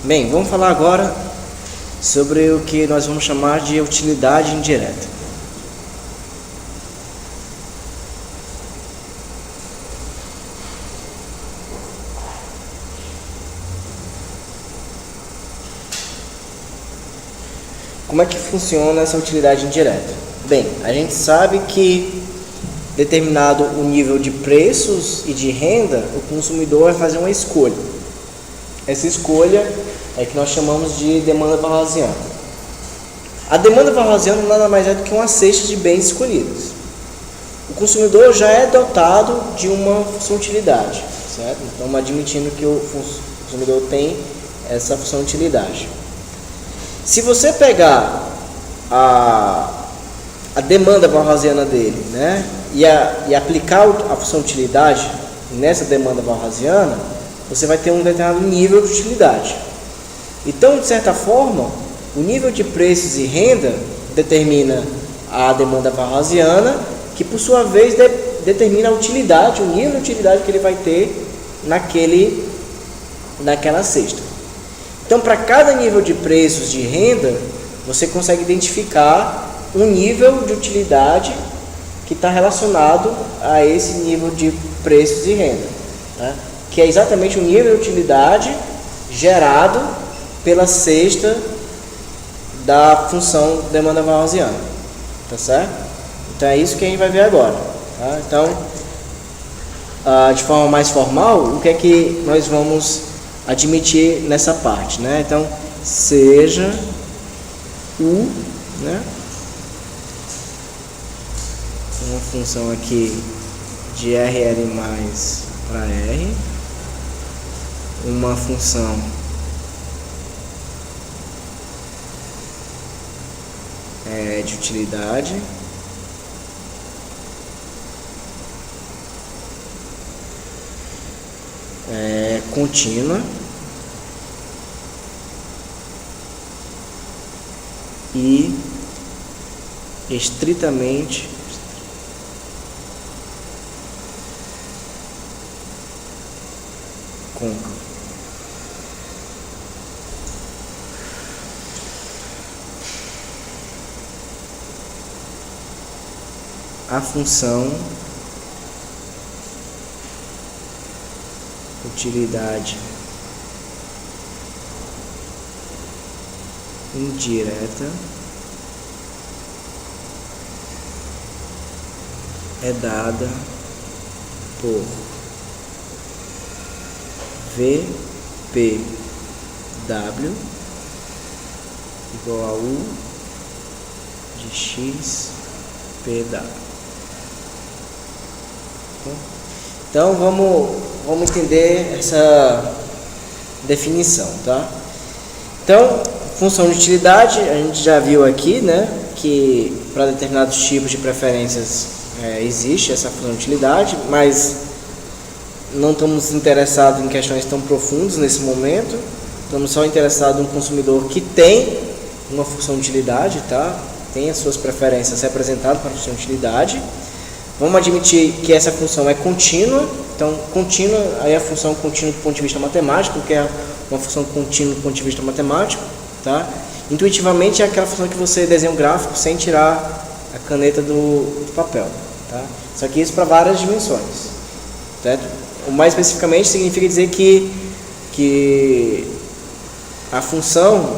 Bem, vamos falar agora sobre o que nós vamos chamar de utilidade indireta. Como é que funciona essa utilidade indireta? Bem, a gente sabe que determinado o nível de preços e de renda, o consumidor vai fazer uma escolha. Essa escolha é que nós chamamos de demanda varrosiana. A demanda varrosiana nada mais é do que uma cesta de bens escolhidos. O consumidor já é dotado de uma função utilidade, certo? Então, admitindo que o consumidor tem essa função utilidade. Se você pegar a demanda varrosiana dele, né, e aplicar a função utilidade nessa demanda varrosiana, você vai ter um determinado nível de utilidade. Então, de certa forma, o nível de preços e renda determina a demanda varrosiana, que por sua vez determina a utilidade, o nível de utilidade que ele vai ter naquela cesta. Então, para cada nível de preços de renda, você consegue identificar um nível de utilidade que está relacionado a esse nível de preços e renda, tá? Que é exatamente o nível de utilidade gerado pela cesta da função demanda varrosiana, tá certo? Então é isso que a gente vai ver agora, tá? Então, de forma mais formal, o que é que nós vamos admitir nessa parte, né? Então, seja U, né, uma função aqui de RL mais para R, uma função de utilidade contínua e estritamente côncavo. A função utilidade indireta é dada por VPW igual a U de XPW. Então vamos entender essa definição, tá? Então, função de utilidade, a gente já viu aqui, né, que para determinados tipos de preferências existe essa função de utilidade, mas não estamos interessados em questões tão profundas nesse momento. Estamos só interessados no consumidor que tem uma função de utilidade, tá? Tem as suas preferências representadas para a função de utilidade. Vamos admitir que essa função é contínua. Então, contínua, aí a função contínua do ponto de vista matemático, que é uma função contínua do ponto de vista matemático, tá? Intuitivamente é aquela função que você desenha um gráfico sem tirar a caneta do papel, tá? Só que isso para várias dimensões, certo? O mais especificamente significa dizer que a função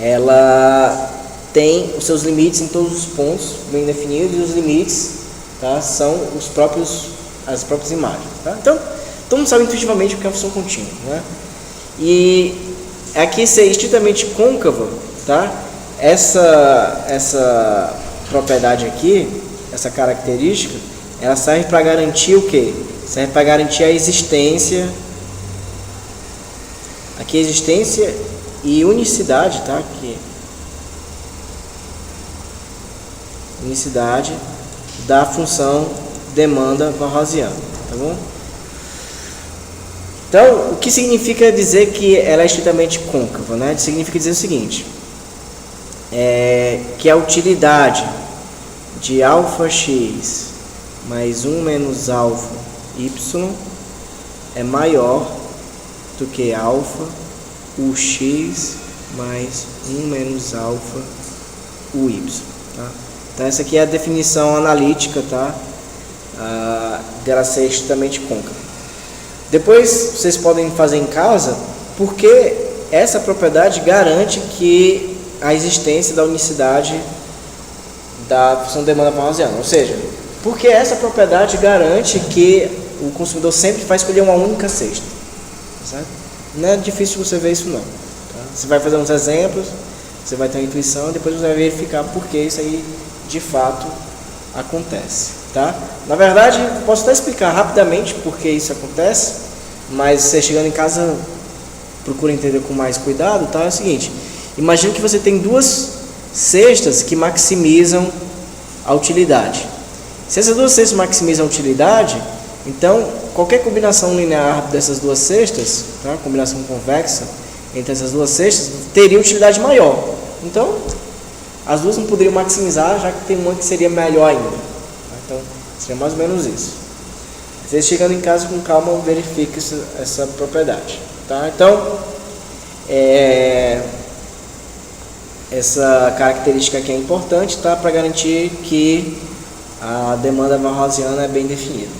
ela tem os seus limites em todos os pontos bem definidos, e os limites, tá, são as próprias imagens, tá? Então, todo mundo sabe intuitivamente o que é a função contínua, né? E aqui ser estritamente côncava, tá? Essa propriedade aqui, essa característica, ela serve para garantir o quê? Serve para garantir a existência, aqui existência e unicidade, tá? Aqui, unicidade da função demanda varrosiana, tá bom? Então, o que significa dizer que ela é estritamente côncava, né? Significa dizer o seguinte, que a utilidade de alfa x mais 1 menos alfa y é maior do que alfa ux mais 1 menos alfa uy, tá? Então essa aqui é a definição analítica, tá? Dela ser estritamente côncava. Depois vocês podem fazer em casa, porque essa propriedade garante que a existência da unicidade da função de demanda parnasiana, ou seja, porque essa propriedade garante que o consumidor sempre vai escolher uma única cesta, certo? Não é difícil você ver isso não, tá? Você vai fazer uns exemplos, você vai ter uma intuição e depois você vai verificar por que isso aí de fato acontece, tá? Na verdade, posso até explicar rapidamente por que isso acontece, mas você chegando em casa procura entender com mais cuidado, tá? É o seguinte, imagine que você tem duas cestas que maximizam a utilidade. Se essas duas cestas maximizam a utilidade, então qualquer combinação linear dessas duas cestas, tá? Combinação convexa entre essas duas cestas, teria utilidade maior. Então, as duas não poderiam maximizar, já que tem uma que seria melhor ainda, tá? Então, seria mais ou menos isso. Vocês chegando em casa com calma, verifique essa propriedade, tá? Então, essa característica aqui é importante, tá? Para garantir que a demanda varroisiana é bem definida,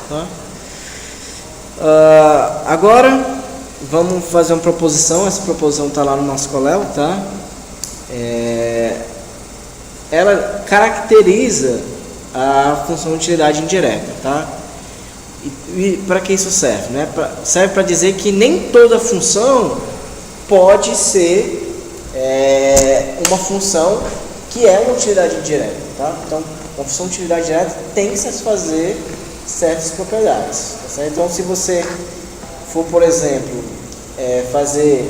tá? Agora vamos fazer uma proposição. Essa proposição está lá no nosso coléu, tá? Ela caracteriza a função de utilidade indireta, tá? E para que isso serve, né? Serve para dizer que nem toda função pode ser uma função que é uma utilidade indireta, tá? Então, uma função de utilidade indireta tem que satisfazer certas propriedades, tá certo? Então, se você for, por exemplo, fazer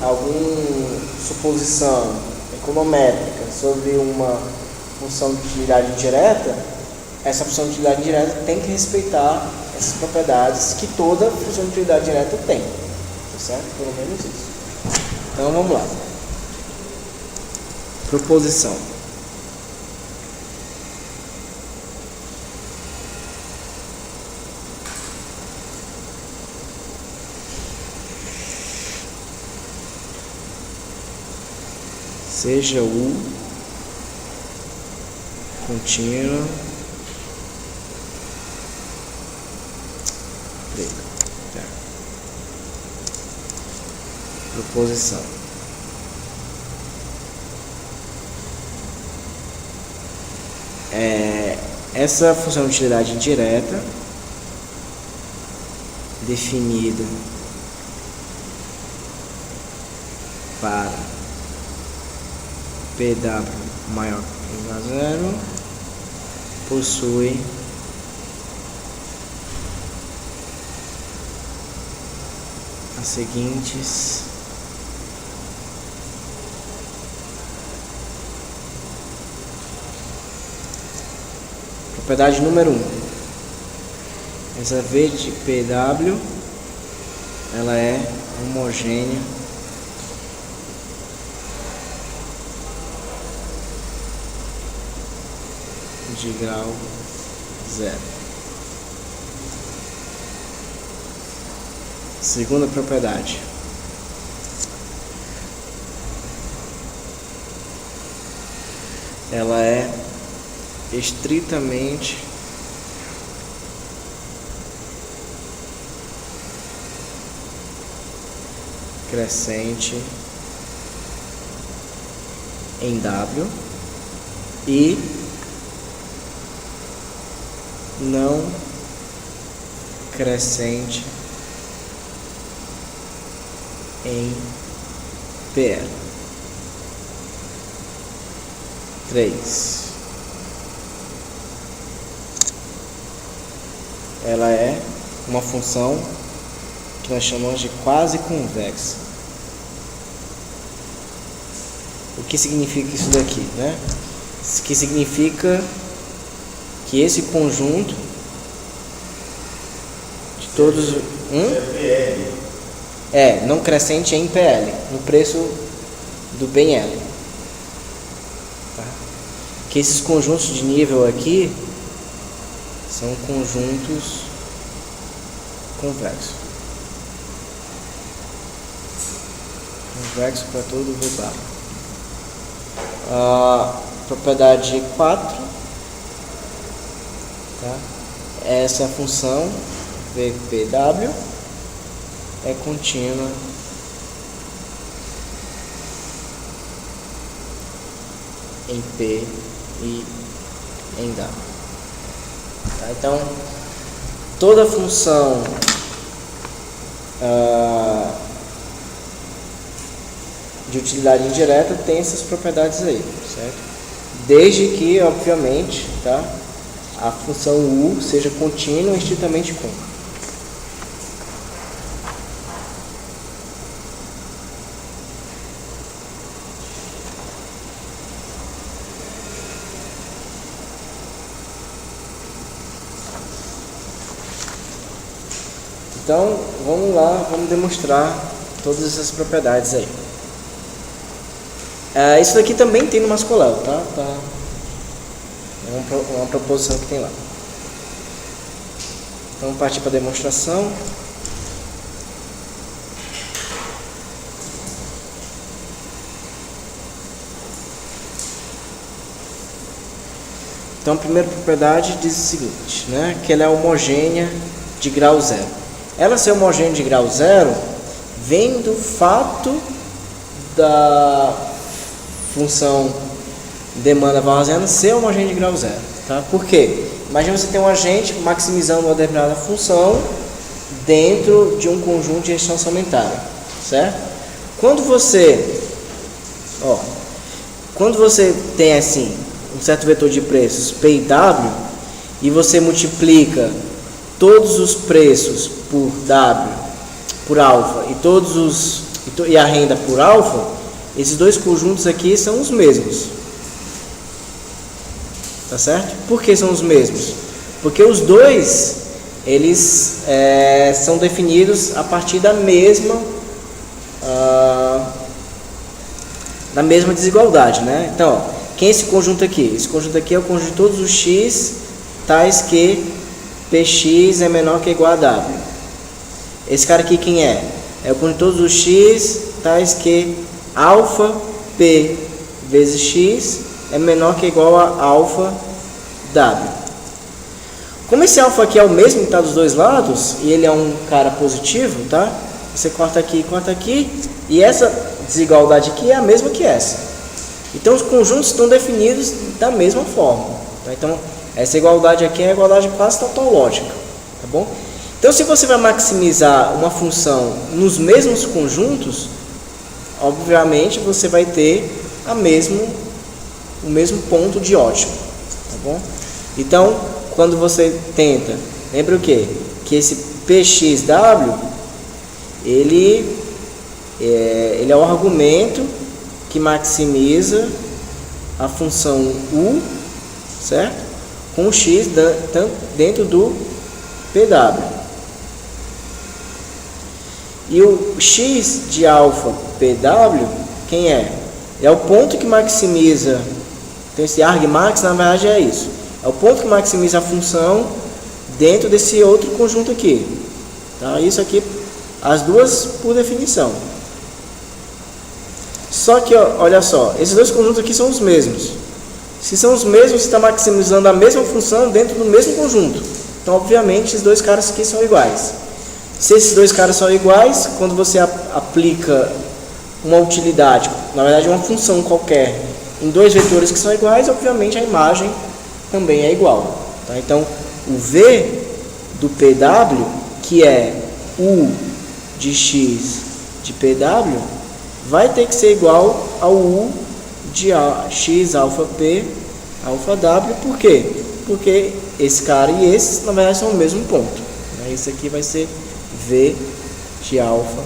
alguma suposição econométrica sobre uma função de utilidade indireta, essa função de utilidade indireta tem que respeitar essas propriedades que toda função de utilidade indireta tem, tá certo? Pelo menos isso. Então, vamos lá. Proposição. Seja U contínua proposição. Essa função de utilidade indireta definida para PW maior que igual a zero possui as seguintes propriedade número 1. Essa V de PW ela é homogênea de grau zero. Segunda propriedade. Ela é estritamente crescente em W e não crescente em PL. 3. Ela é uma função que nós chamamos de quase convexa. O que significa isso daqui, né? Isso que significa que esse conjunto de todos não crescente em PL, no preço do bem L, tá? Que esses conjuntos de nível aqui são conjuntos convexos. convexo para todo V bar. Propriedade 4, tá? Essa função VPW é contínua em P e em W. Tá? Então, toda função de utilidade indireta tem essas propriedades aí, certo? Desde que, obviamente, tá, a função U seja contínua e estritamente côncava. Então, vamos lá, vamos demonstrar todas essas propriedades aí. Isso daqui também tem no Mascoléu, tá? É uma proposição que tem lá. Então, vamos partir para a demonstração. Então, a primeira propriedade diz o seguinte, né? Que ela é homogênea de grau zero. Ela ser homogênea de grau zero vem do fato da função demanda valosiana ser homogênea de grau zero. Tá? Por quê? Imagina você ter um agente maximizando uma determinada função dentro de um conjunto de restrição orçamentária. Certo? Quando você tem assim um certo vetor de preços P e W e você multiplica todos os preços por W, por alfa e a renda por alfa, esses dois conjuntos aqui são os mesmos. Tá certo? Por que são os mesmos? Porque os dois, eles são definidos a partir da mesma desigualdade, né? Então, ó, quem é esse conjunto aqui? Esse conjunto aqui é o conjunto de todos os x tais que Px é menor que ou igual a W. Esse cara aqui quem é? É o conjunto de todos os x tais que alfa P vezes x é menor que ou igual a alfa W. Como esse alfa aqui é o mesmo que está dos dois lados, e ele é um cara positivo, tá? Você corta aqui, e essa desigualdade aqui é a mesma que essa. Então os conjuntos estão definidos da mesma forma. Tá? Então essa igualdade aqui é a igualdade quase tautológica, tá bom? Então se você vai maximizar uma função nos mesmos conjuntos, obviamente você vai ter o mesmo ponto de ótimo, tá bom? Então, quando você tenta, lembra o quê? Que esse PXW, ele é o argumento que maximiza a função U, certo? Com o X dentro do PW. E o X de alfa PW, quem é? É o ponto que maximiza, então esse argmax na verdade é isso. É o ponto que maximiza a função dentro desse outro conjunto aqui. Tá? Isso aqui, as duas por definição. Só que, ó, olha só, esses dois conjuntos aqui são os mesmos. Se são os mesmos, você está maximizando a mesma função dentro do mesmo conjunto. Então, obviamente, esses dois caras aqui são iguais. Se esses dois caras são iguais, quando você aplica uma utilidade, na verdade uma função qualquer, em dois vetores que são iguais, obviamente a imagem também é igual. Tá? Então, o V do PW, que é U de X de PW, vai ter que ser igual ao U de X alfa P alfa W. Por quê? Porque esse cara e esse, na verdade, são o mesmo ponto. Esse aqui vai ser V de alfa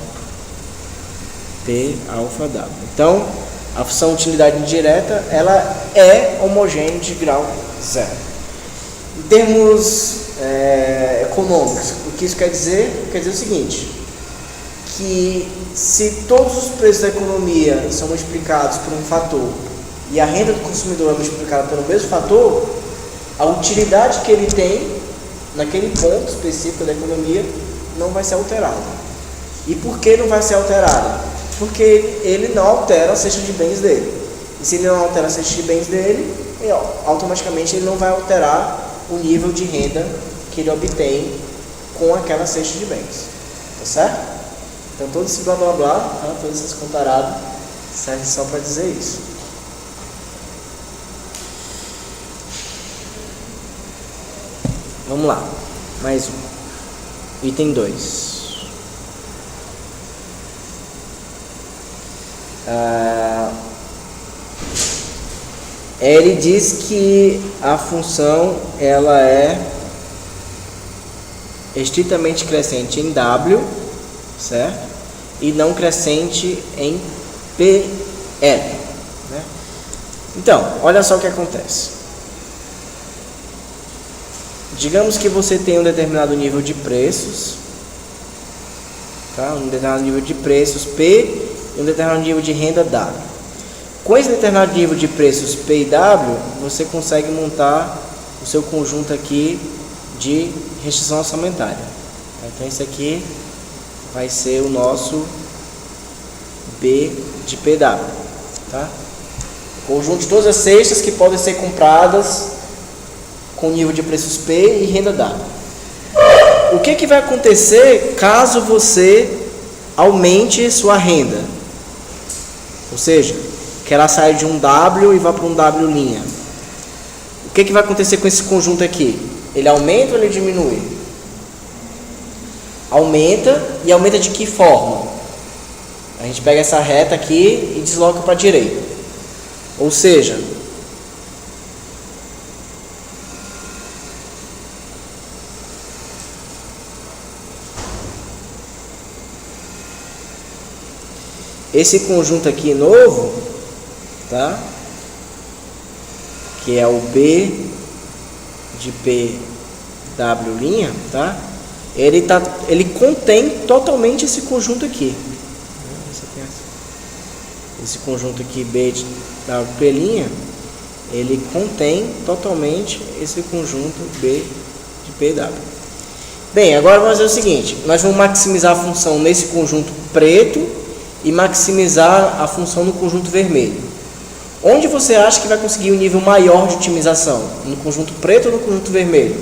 P alfa W. Então, a função utilidade indireta, ela é homogênea de grau zero. Em termos econômicos, o que isso quer dizer? Quer dizer o seguinte, que se todos os preços da economia são multiplicados por um fator e a renda do consumidor é multiplicada pelo mesmo fator, a utilidade que ele tem naquele ponto específico da economia não vai ser alterada. E por que não vai ser alterada? porque ele não altera a cesta de bens dele. E se ele não altera a cesta de bens dele, automaticamente ele não vai alterar o nível de renda que ele obtém com aquela cesta de bens. Tá certo? Então todo esse blá blá blá, tá? Todas essas comparadas servem só para dizer isso. Vamos lá, mais um. Item 2. Ele diz que a função ela é estritamente crescente em W, certo? E não crescente em PL, né? Então, olha só o que acontece. Digamos que você tem um determinado nível de preços, tá? Um determinado nível de preços P e um determinado nível de renda W. Com esse determinado nível de preços P e W, você consegue montar o seu conjunto aqui de restrição orçamentária. Então esse aqui vai ser o nosso B de PW, tá? Conjunto de todas as cestas que podem ser compradas com nível de preços P e renda W. O que vai acontecer caso você aumente sua renda? Ou seja, que ela sai de um W e vá para um W'. O que vai acontecer com esse conjunto aqui? Ele aumenta ou ele diminui? Aumenta, e aumenta de que forma? A gente pega essa reta aqui e desloca para a direita. Ou seja, esse conjunto aqui novo, tá? Que é o B de PW', tá? Ele contém totalmente esse conjunto aqui. Esse conjunto aqui B de WP', ele contém totalmente esse conjunto B de PW. Bem, agora vamos fazer o seguinte: nós vamos maximizar a função nesse conjunto preto e maximizar a função no conjunto vermelho. Onde você acha que vai conseguir um nível maior de otimização? No conjunto preto ou no conjunto vermelho?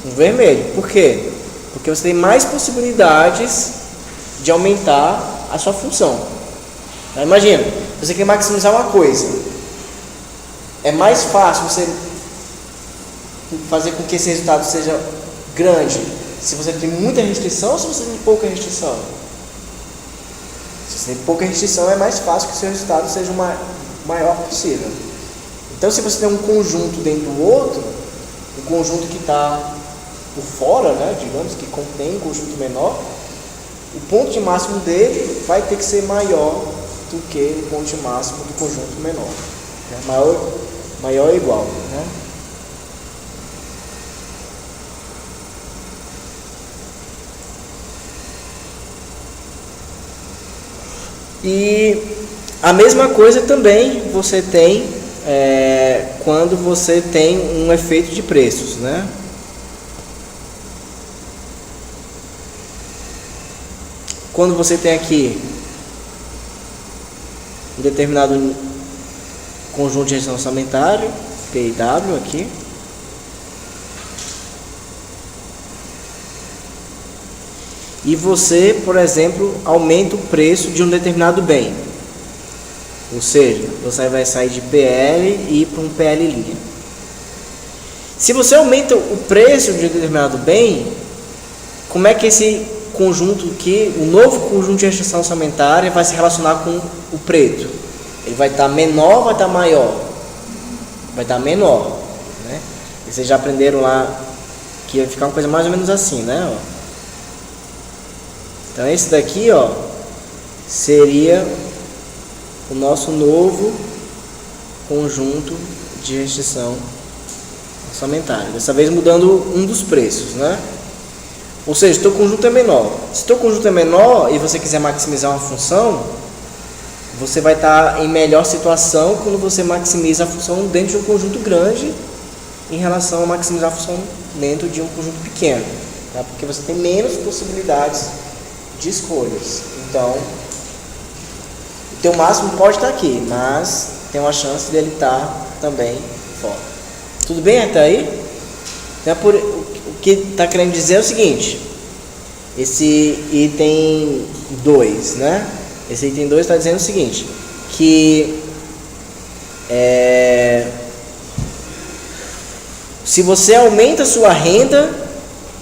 No vermelho. Por quê? Porque você tem mais possibilidades de aumentar a sua função. Então, imagina, você quer maximizar uma coisa. É mais fácil você fazer com que esse resultado seja grande se você tem muita restrição ou se você tem pouca restrição? Se você tem pouca restrição, é mais fácil que o seu resultado seja o maior possível. Então, se você tem um conjunto dentro do outro, o conjunto que está por fora, né, digamos, que contém um conjunto menor, o ponto de máximo dele vai ter que ser maior do que o ponto de máximo do conjunto menor. Né? Maior ou igual. Né? E a mesma coisa também você tem quando você tem um efeito de preços, né? Quando você tem aqui um determinado conjunto de restrição orçamentária, P e W aqui, e você, por exemplo, aumenta o preço de um determinado bem. Ou seja, você vai sair de PL e ir para um PL'. Se você aumenta o preço de um determinado bem, como é que esse conjunto aqui, o novo conjunto de restrição orçamentária, vai se relacionar com o preto? Ele vai estar menor ou vai estar maior? Vai estar menor, né? E vocês já aprenderam lá que vai ficar uma coisa mais ou menos assim, né? Então esse daqui, ó, seria o nosso novo conjunto de restrição orçamentária. Dessa vez mudando um dos preços, né? Ou seja, o teu conjunto é menor. Se o teu conjunto é menor e você quiser maximizar uma função, você vai estar em melhor situação quando você maximiza a função dentro de um conjunto grande em relação a maximizar a função dentro de um conjunto pequeno. tá? Porque você tem menos possibilidades de escolhas. Então, o teu máximo pode estar aqui, mas tem uma chance dele estar também fora. Tudo bem até aí? Então, o que está querendo dizer é o seguinte: esse item 2, né? Esse item 2 está dizendo o seguinte, que se você aumenta a sua renda,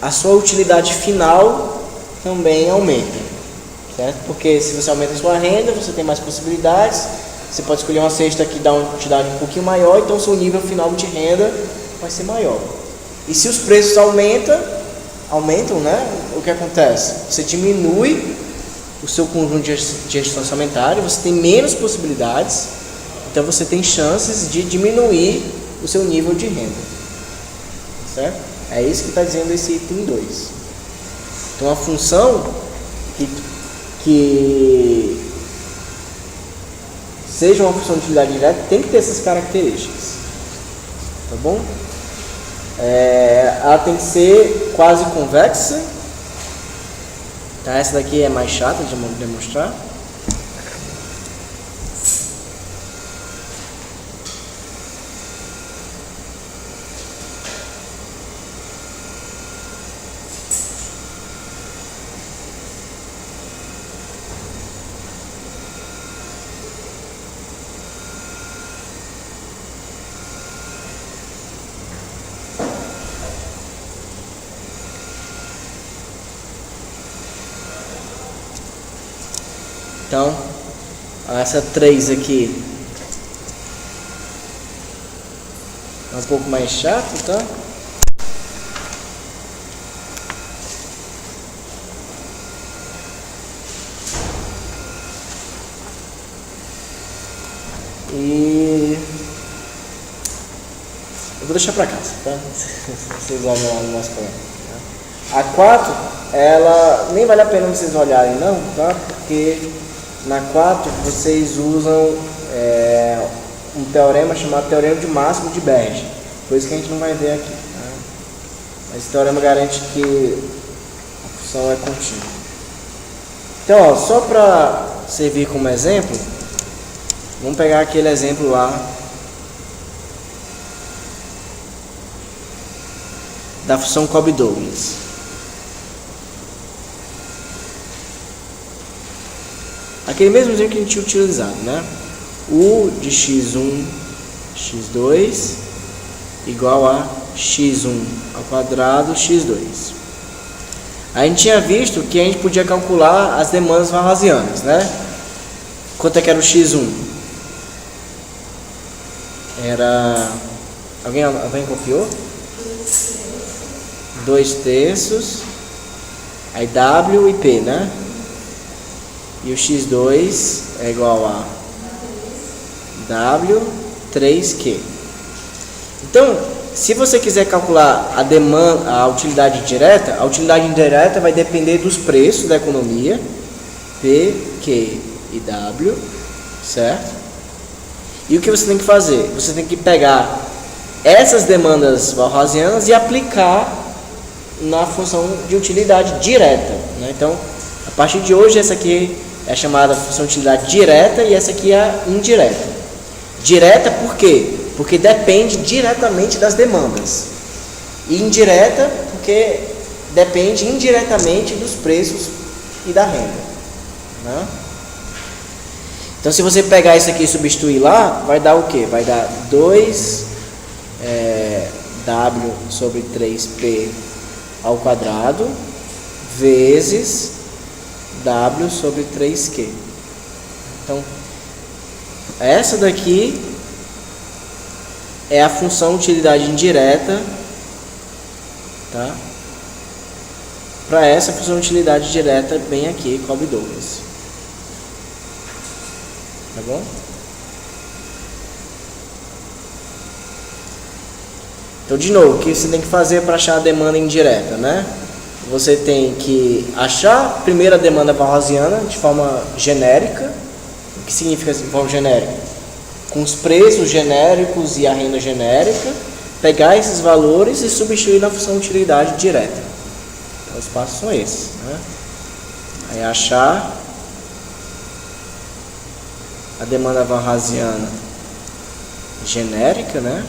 a sua utilidade final também aumenta, certo? Porque se você aumenta a sua renda, você tem mais possibilidades, você pode escolher uma cesta que dá uma utilidade um pouquinho maior, então o seu nível final de renda vai ser maior. E se os preços aumentam, né? O que acontece? Você diminui o seu conjunto de gestão orçamentária, você tem menos possibilidades, então você tem chances de diminuir o seu nível de renda. Certo? É isso que está dizendo esse item 2. Então a função que seja uma função de utilidade direta tem que ter essas características. Tá bom? Ela tem que ser quase convexa. Tá? Essa daqui é mais chata de demonstrar. Então, essa 3 aqui é um pouco mais chato, tá? E eu vou deixar pra casa, tá? Vocês olham lá no nosso canal. A 4, ela nem vale a pena vocês olharem não, tá? Porque na 4 vocês usam um teorema chamado teorema de máximo de Berge, coisa que a gente não vai ver aqui, tá? Mas esse teorema garante que a função é contínua. Então, ó, só para servir como exemplo, vamos pegar aquele exemplo lá da função Cobb-Douglas. Aquele mesmo exemplo que a gente tinha utilizado, né? U de x1, x2 igual a x1 ao quadrado, x2. A gente tinha visto que a gente podia calcular as demandas varrosianas, né? Quanto é que era o x1? Era... Alguém copiou? 2/3. Aí W e P, né? E o x2 é igual a W 3Q. Então, se você quiser calcular a utilidade indireta vai depender dos preços da economia, P, Q e W, certo? E o que você tem que fazer? Você tem que pegar essas demandas varrosianas e aplicar na função de utilidade direta, né? Então, a partir de hoje, essa aqui é chamada função de utilidade direta e essa aqui é a indireta. Direta por quê? Porque depende diretamente das demandas. E indireta porque depende indiretamente dos preços e da renda, né? Então, se você pegar isso aqui e substituir lá, vai dar o quê? Vai dar 2 W sobre 3P ao quadrado vezes W sobre 3Q. Então, essa daqui é a função utilidade indireta, tá? Para essa função utilidade direta bem aqui, Cobb-Douglas. Tá bom? Então, de novo, o que você tem que fazer para achar a demanda indireta, né? Você tem que achar primeiro a demanda varrosiana de forma genérica. O que significa de forma genérica? Com os preços genéricos e a renda genérica, pegar esses valores e substituir na função utilidade direta. Os passos são esses, né? Aí achar a demanda varrasiana genérica, né?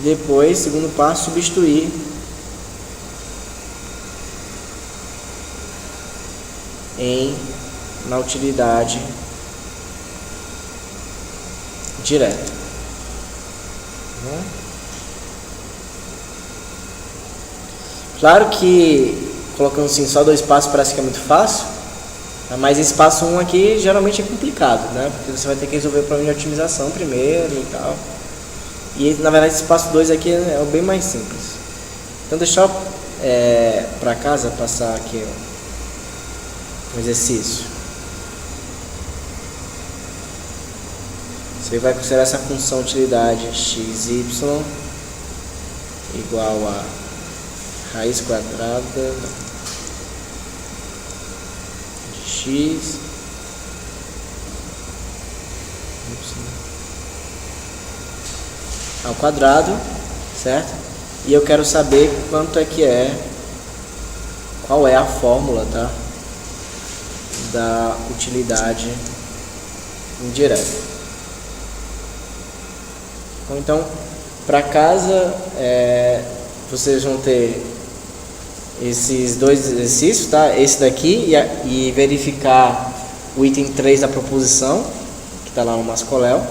Depois, segundo passo, substituir na utilidade direta. Claro que colocando assim só 2 passos parece que é muito fácil, mas esse passo 1 aqui geralmente é complicado, né? Porque você vai ter que resolver o problema de otimização primeiro e tal. E na verdade esse passo 2 aqui é o bem mais simples. Então deixa eu para casa passar aqui um exercício. Você vai considerar essa função utilidade xy igual a raiz quadrada de x ao quadrado, certo? E eu quero saber quanto é que qual é a fórmula, tá? Da utilidade indireta. Então, para casa, vocês vão ter esses 2 exercícios, tá? Esse daqui e verificar o item 3 da proposição, que está lá no Mascoléu.